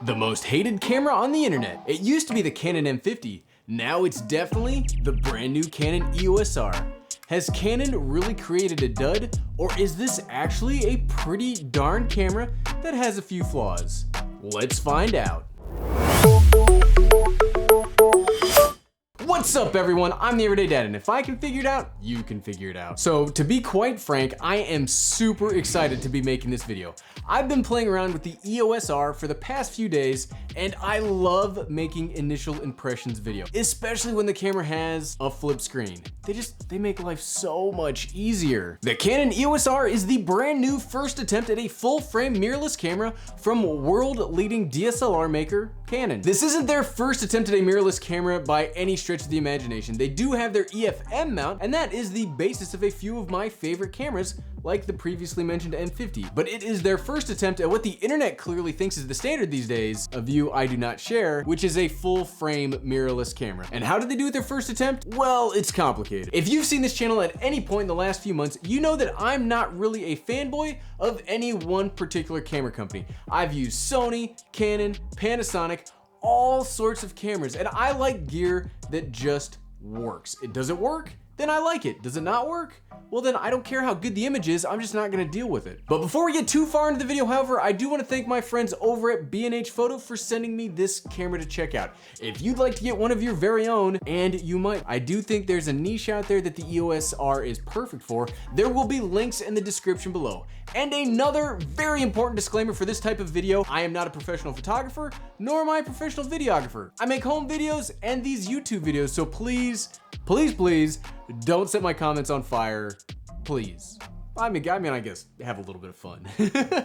The most hated camera on the internet. It used to be the Canon M50, now it's definitely the brand new Canon EOS R. Has Canon really created a dud, or is this actually a pretty darn camera that has a few flaws? Let's find out. What's up everyone, I'm the Everyday Dad, and if I can figure it out, you can figure it out. So to be quite frank, I am super excited to be making this video. I've been playing around with the EOS R for the past few days, and I love making initial impressions video, especially when the camera has a flip screen. They make life so much easier. The Canon EOS R is the brand new first attempt at a full frame mirrorless camera from world-leading DSLR maker Canon. This isn't their first attempt at a mirrorless camera by any stretch of the imagination. They do have their EFM mount, and that is the basis of a few of my favorite cameras, like the previously mentioned M50. But it is their first attempt at what the internet clearly thinks is the standard these days, a view I do not share, which is a full frame mirrorless camera. And how did they do it their first attempt? Well, it's complicated. If you've seen this channel at any point in the last few months, you know that I'm not really a fanboy of any one particular camera company. I've used Sony, Canon, Panasonic, all sorts of cameras, and I like gear that just works. It doesn't work, then I like it. Does it not work? Well then I don't care how good the image is, I'm just not gonna deal with it. But before we get too far into the video, however, I do wanna thank my friends over at B&H Photo for sending me this camera to check out. If you'd like to get one of your very own, and you might, I do think there's a niche out there that the EOS R is perfect for, there will be links in the description below. And another very important disclaimer for this type of video, I am not a professional photographer, nor am I a professional videographer. I make home videos and these YouTube videos, so please, don't set my comments on fire, please. I mean, I guess have a little bit of fun.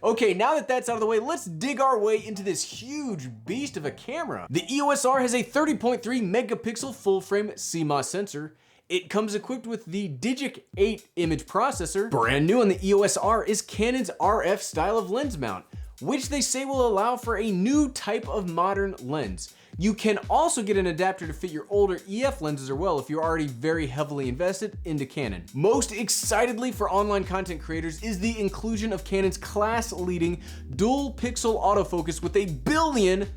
Okay, now that that's out of the way, let's dig our way into this huge beast of a camera. The EOS R has a 30.3 megapixel full frame CMOS sensor. It comes equipped with the Digic 8 image processor. Brand new on the EOS R is Canon's RF style of lens mount, which they say will allow for a new type of modern lens. You can also get an adapter to fit your older EF lenses as well if you're already very heavily invested into Canon. Most excitedly for online content creators is the inclusion of Canon's class-leading dual pixel autofocus with a billion,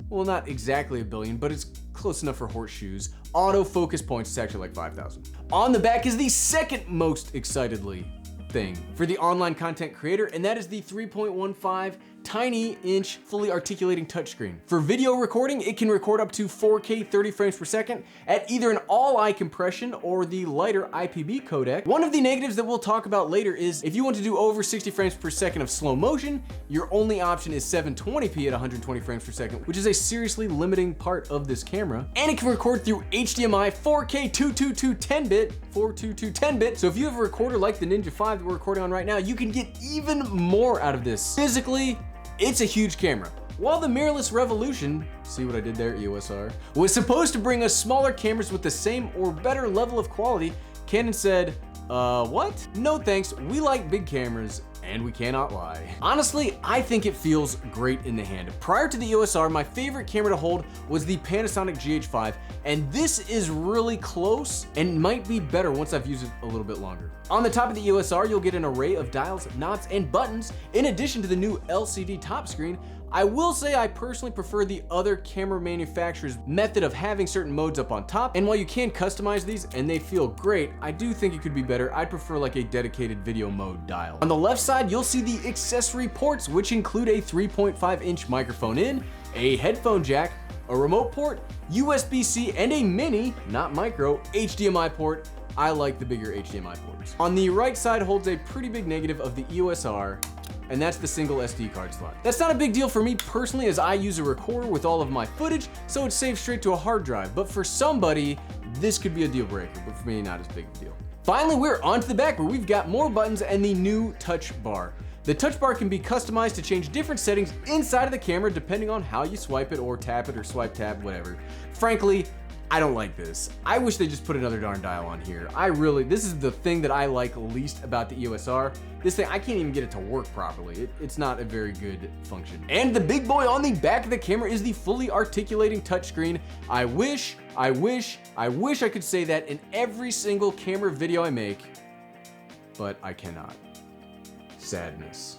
well not exactly a billion, but it's close enough for horseshoes, autofocus points. It's actually like 5,000. On the back is the second most excitedly thing for the online content creator, and that is the 3.15 tiny inch fully articulating touchscreen. For video recording, it can record up to 4K 30 frames per second at either an all-eye compression or the lighter IPB codec. One of the negatives that we'll talk about later is if you want to do over 60 frames per second of slow motion, your only option is 720p at 120 frames per second, which is a seriously limiting part of this camera. And it can record through HDMI 4K 222 10-bit, 422 10-bit. So if you have a recorder like the Ninja 5 that we're recording on right now, you can get even more out of this. Physically, it's a huge camera. While the mirrorless revolution, see what I did there, EOS R, was supposed to bring us smaller cameras with the same or better level of quality, Canon said, what? No thanks, we like big cameras, and we cannot lie. Honestly, I think it feels great in the hand. Prior to the EOS R, my favorite camera to hold was the Panasonic GH5, and this is really close and might be better once I've used it a little bit longer. On the top of the EOS R, you'll get an array of dials, knobs, and buttons, in addition to the new LCD top screen. I will say I personally prefer the other camera manufacturer's method of having certain modes up on top, and while you can customize these and they feel great, I do think it could be better. I'd prefer like a dedicated video mode dial. On the left side, you'll see the accessory ports, which include a 3.5 inch microphone in, a headphone jack, a remote port, USB-C, and a mini, not micro, HDMI port. I like the bigger HDMI ports. On the right side holds a pretty big negative of the EOS R, and that's the single SD card slot. That's not a big deal for me personally, as I use a recorder with all of my footage, so it's saved straight to a hard drive. But for somebody, this could be a deal breaker, but for me, not as big a deal. Finally, we're onto the back where we've got more buttons and the new touch bar. The touch bar can be customized to change different settings inside of the camera depending on how you swipe it or tap it or swipe tab, whatever. Frankly, I don't like this. I wish they just put another darn dial on here. This is the thing that I like least about the EOS R. This thing, I can't even get it to work properly. It's not a very good function. And the big boy on the back of the camera is the fully articulating touchscreen. I wish I could say that in every single camera video I make, but I cannot. Sadness.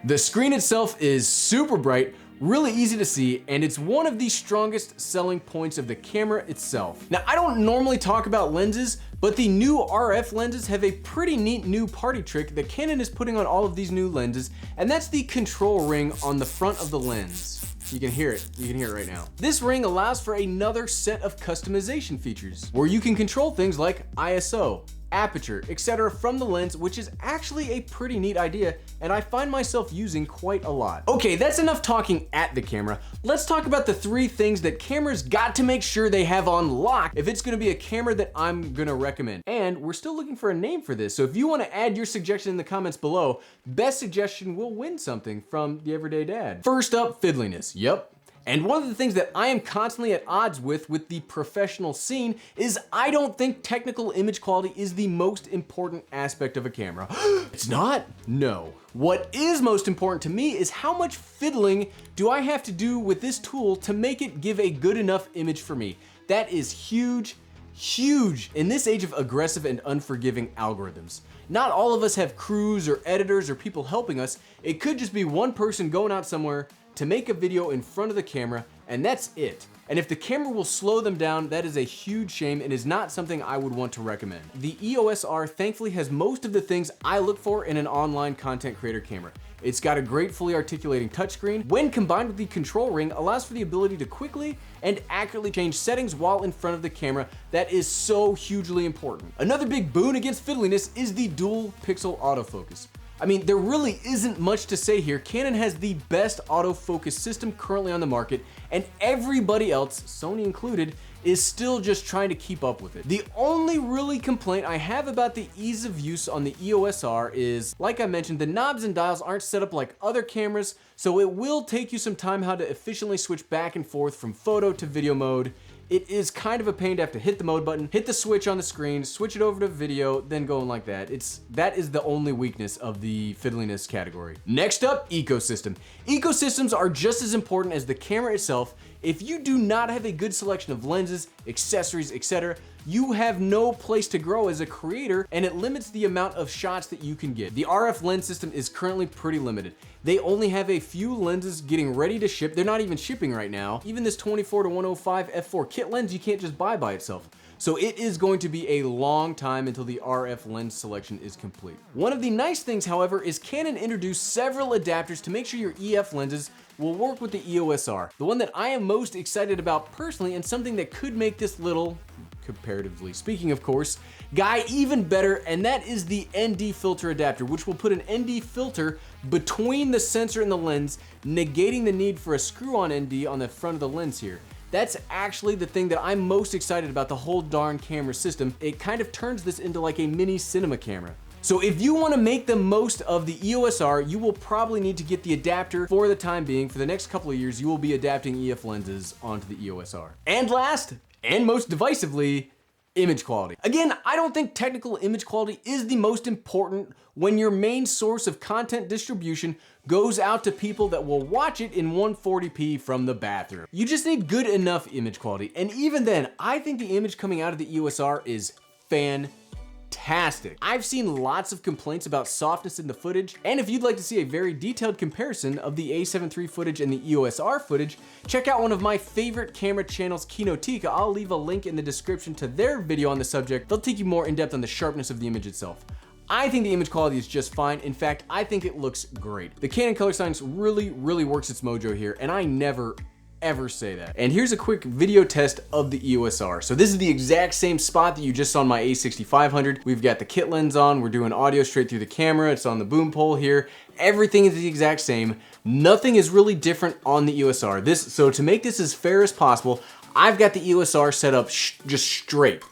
The screen itself is super bright, really easy to see, and it's one of the strongest selling points of the camera itself. Now, I don't normally talk about lenses, but the new RF lenses have a pretty neat new party trick that Canon is putting on all of these new lenses, and that's the control ring on the front of the lens. You can hear it right now. This ring allows for another set of customization features, where you can control things like ISO, aperture, etc. from the lens, which is actually a pretty neat idea, and I find myself using quite a lot. Okay, that's enough talking at the camera. Let's talk about the 3 things that cameras got to make sure they have on lock if it's gonna be a camera that I'm gonna recommend. And we're still looking for a name for this, so if you wanna add your suggestion in the comments below, best suggestion will win something from the Everyday Dad. First up, fiddliness. Yep. And one of the things that I am constantly at odds with the professional scene is I don't think technical image quality is the most important aspect of a camera. It's not? No. What is most important to me is how much fiddling do I have to do with this tool to make it give a good enough image for me. That is huge, huge in this age of aggressive and unforgiving algorithms. Not all of us have crews or editors or people helping us. It could just be one person going out somewhere to make a video in front of the camera, and that's it. And if the camera will slow them down, that is a huge shame and is not something I would want to recommend. The EOS R thankfully has most of the things I look for in an online content creator camera. It's got a great fully articulating touchscreen. When combined with the control ring, allows for the ability to quickly and accurately change settings while in front of the camera. That is so hugely important. Another big boon against fiddliness is the dual pixel autofocus. I mean, there really isn't much to say here. Canon has the best autofocus system currently on the market, and everybody else, Sony included, is still just trying to keep up with it. The only really complaint I have about the ease of use on the EOS R is, like I mentioned, the knobs and dials aren't set up like other cameras, so it will take you some time how to efficiently switch back and forth from photo to video mode. It is kind of a pain to have to hit the mode button, hit the switch on the screen, switch it over to video, then going like that. That is the only weakness of the fiddliness category. Next up, ecosystem. Ecosystems are just as important as the camera itself. If you do not have a good selection of lenses, accessories, etc., you have no place to grow as a creator, and it limits the amount of shots that you can get. The RF lens system is currently pretty limited. They only have a few lenses getting ready to ship. They're not even shipping right now. Even this 24-105 f4 kit lens you can't just buy by itself. So it is going to be a long time until the RF lens selection is complete. One of the nice things, however, is Canon introduced several adapters to make sure your EF lenses will work with the EOS R. The one that I am most excited about personally, and something that could make this little, comparatively speaking of course, guy even better, and that is the ND filter adapter, which will put an ND filter between the sensor and the lens, negating the need for a screw-on ND on the front of the lens here. That's actually the thing that I'm most excited about the whole darn camera system. It kind of turns this into like a mini cinema camera. So if you want to make the most of the EOS R, you will probably need to get the adapter for the time being. For the next couple of years, you will be adapting EF lenses onto the EOS R. And last, and most divisively, image quality. Again, I don't think technical image quality is the most important when your main source of content distribution goes out to people that will watch it in 140p from the bathroom. You just need good enough image quality, and even then, I think the image coming out of the EOS R is fantastic. I've seen lots of complaints about softness in the footage, and if you'd like to see a very detailed comparison of the A7 III footage and the EOS R footage, check out one of my favorite camera channels, Kinotika. I'll leave a link in the description to their video on the subject. They'll take you more in depth on the sharpness of the image itself. I think the image quality is just fine. In fact, I think it looks great. The Canon color science really works its mojo here, and I never ever say that. And here's a quick video test of the EOS R. So this is the exact same spot that you just saw on my A6500. We've got the kit lens on, we're doing audio straight through the camera, it's on the boom pole here. Everything is the exact same. Nothing is really different on the EOS R. So to make this as fair as possible, I've got the EOS R set up just straight.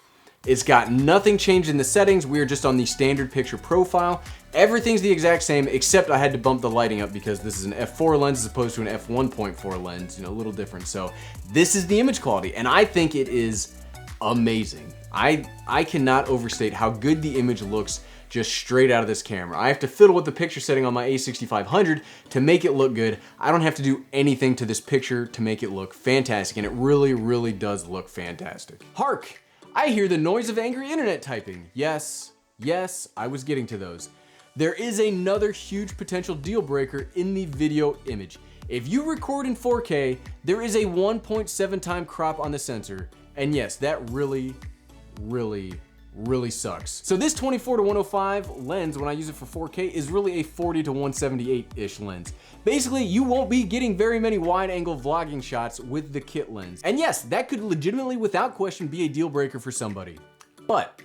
It's got nothing changed in the settings. We are just on the standard picture profile. Everything's the exact same, except I had to bump the lighting up because this is an f4 lens as opposed to an f1.4 lens, you know, a little different. So this is the image quality, and I think it is amazing. I cannot overstate how good the image looks just straight out of this camera. I have to fiddle with the picture setting on my A6500 to make it look good. I don't have to do anything to this picture to make it look fantastic, and it really does look fantastic. Hark! I hear the noise of angry internet typing. Yes, I was getting to those. There is another huge potential deal breaker in the video image. If you record in 4K, there is a 1.7 time crop on the sensor, and yes, that really sucks. So this 24 to 105 lens, when I use it for 4K, is really a 40 to 178-ish lens. Basically, you won't be getting very many wide angle vlogging shots with the kit lens. And yes, that could legitimately, without question, be a deal breaker for somebody. But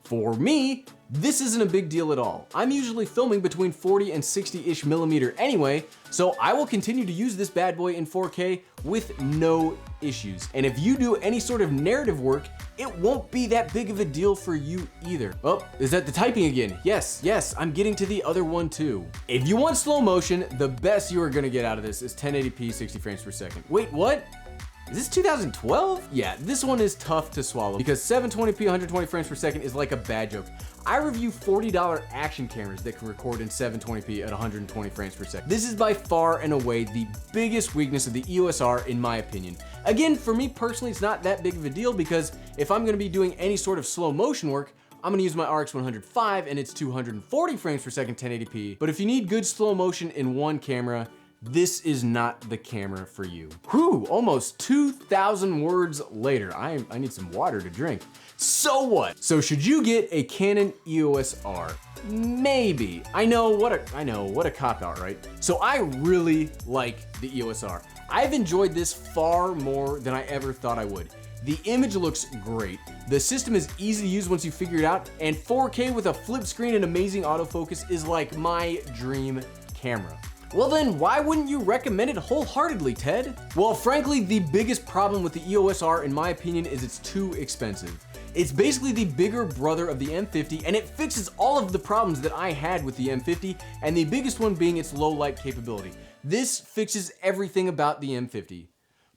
for me, this isn't a big deal at all. I'm usually filming between 40 and 60-ish millimeter anyway, so I will continue to use this bad boy in 4K with no issues. And if you do any sort of narrative work, it won't be that big of a deal for you either. Oh, is that the typing again? Yes, I'm getting to the other one too. If you want slow motion, the best you are gonna get out of this is 1080p 60 frames per second. Wait, what? Is this 2012? Yeah, this one is tough to swallow because 720p 120 frames per second is like a bad joke. I review $40 action cameras that can record in 720p at 120 frames per second. This is by far and away the biggest weakness of the EOS R in my opinion. Again, for me personally, it's not that big of a deal because if I'm gonna be doing any sort of slow motion work, I'm gonna use my RX 105 and it's 240 frames per second 1080p. But if you need good slow motion in one camera, this is not the camera for you. Whew, almost 2,000 words later. I need some water to drink. So what? So should you get a Canon EOS R? Maybe. I know, what a cop-out, right? So I really like the EOS R. I've enjoyed this far more than I ever thought I would. The image looks great. The system is easy to use once you figure it out, and 4K with a flip screen and amazing autofocus is like my dream camera. Well then, why wouldn't you recommend it wholeheartedly, Ted? Well, frankly, the biggest problem with the EOS R, in my opinion, is it's too expensive. It's basically the bigger brother of the M50, and it fixes all of the problems that I had with the M50, and the biggest one being its low light capability. This fixes everything about the M50.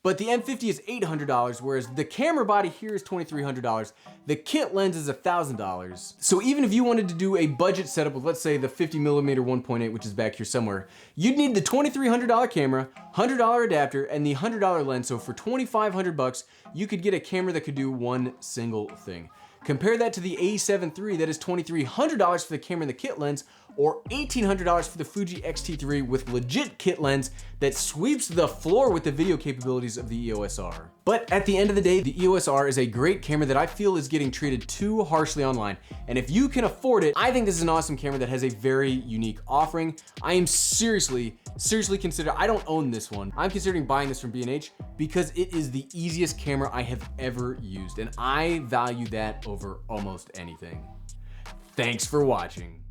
But the M50 is $800, whereas the camera body here is $2,300. The kit lens is $1,000. So even if you wanted to do a budget setup with, let's say, the 50mm 1.8, which is back here somewhere, you'd need the $2,300 camera, $100 adapter, and the $100 lens. So for $2,500, you could get a camera that could do one single thing. Compare that to the A7 III, that is $2,300 for the camera and the kit lens, or $1,800 for the Fuji X-T3 with legit kit lens that sweeps the floor with the video capabilities of the EOS R. But at the end of the day, the EOS R is a great camera that I feel is getting treated too harshly online. And if you can afford it, I think this is an awesome camera that has a very unique offering. I am seriously considering, I don't own this one. I'm considering buying this from B&H because it is the easiest camera I have ever used. And I value that over almost anything. Thanks for watching.